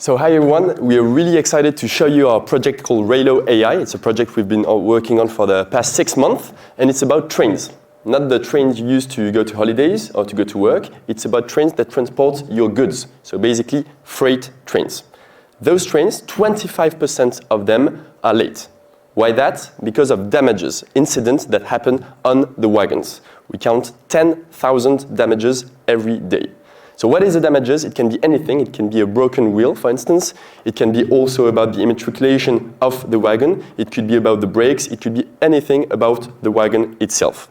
So hi everyone, we are really excited to show you our project called Railo AI. It's a project we've been working on for the past 6 months, and it's about trains. Not the trains you use to go to holidays or to go to work, it's about trains that transport your goods. So basically, freight trains. Those trains, 25% of them are late. Why that? Because of damages, incidents that happen on the wagons. We count 10,000 damages every day. So what is the damages? It can be anything. It can be a broken wheel, for instance. It can be also about the immatriculation of the wagon. It could be about the brakes. It could be anything about the wagon itself.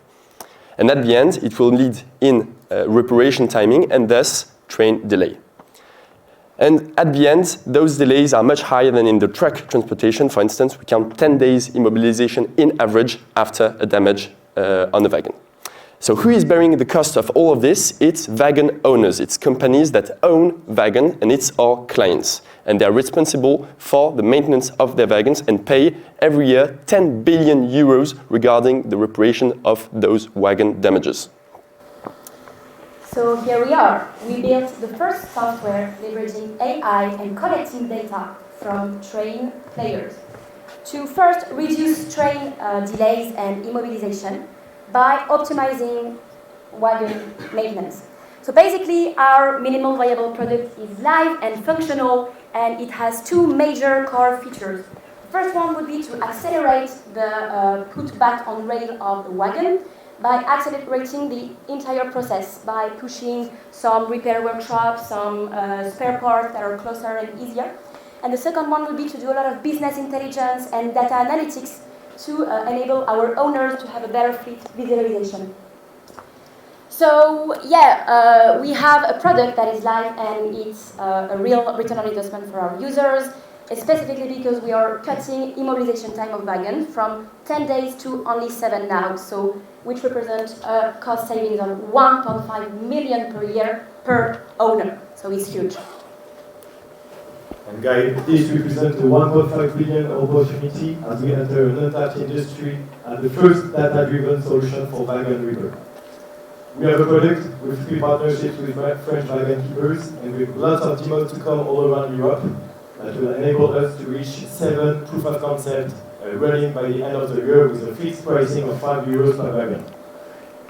And at the end, it will lead in reparation timing and thus train delay. And at the end, those delays are much higher than in the truck transportation. For instance, we count 10 days immobilization in average after a damage on the wagon. So who is bearing the cost of all of this? It's wagon owners. It's companies that own wagon, and it's our clients. And they're responsible for the maintenance of their wagons and pay every year 10 billion euros regarding the reparation of those wagon damages. So here we are. We built the first software leveraging AI and collecting data from train players to first reduce train delays and immobilization by optimizing wagon maintenance. So basically, our minimal viable product is live and functional, and it has two major core features. The first one would be to accelerate the put back on rail of the wagon by accelerating the entire process, by pushing some repair workshops, some spare parts that are closer and easier. And the second one would be to do a lot of business intelligence and data analytics to enable our owners to have a better fleet visualization. So yeah, we have a product that is live and it's a real return on investment for our users, specifically because we are cutting immobilization time of wagon from 10 days to only 7 now, so which represents a cost savings of 1.5 million per year per owner. So it's huge. And guys, this represents a 1.5 billion opportunity as we enter an untapped industry and the first data-driven solution for wagon repair. We have a product with 3 partnerships with French wagon keepers and with lots of demos to come all around Europe that will enable us to reach 7 proof of concept running by the end of the year with a fixed pricing of 5 euros per wagon.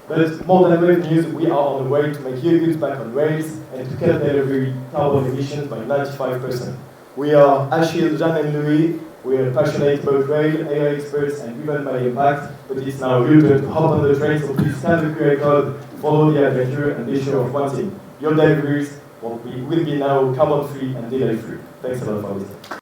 But more than revenues, we are on the way to make your goods back on rails and to cut delivery carbon emissions by 95%. We are Achille, Jeanne and Louis. We are passionate about rail, AI experts, and driven by impact. But it's now your turn to hop on the train, so please scan the QR code, follow the adventure, and be sure of one thing: your deliveries will be now carbon-free and delay-free. Thanks a lot for listening.